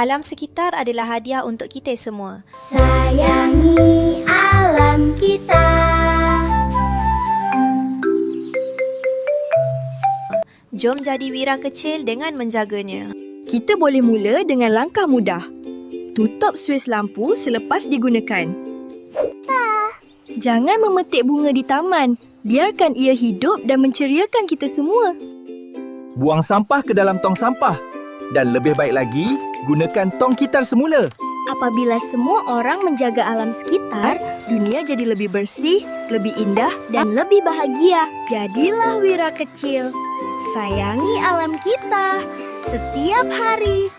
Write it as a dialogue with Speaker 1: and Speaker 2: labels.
Speaker 1: Alam sekitar adalah hadiah untuk kita semua.
Speaker 2: Sayangi alam kita.
Speaker 1: Jom jadi wira kecil dengan menjaganya.
Speaker 3: Kita boleh mula dengan langkah mudah. Tutup suis lampu selepas digunakan. Jangan memetik bunga di taman. Biarkan ia hidup dan menceriakan kita semua.
Speaker 4: Buang sampah ke dalam tong sampah. Dan lebih baik lagi, gunakan tong kitar semula.
Speaker 3: Apabila semua orang menjaga alam sekitar, dunia jadi lebih bersih, lebih indah dan lebih bahagia. Jadilah wira kecil. Sayangi alam kita setiap hari.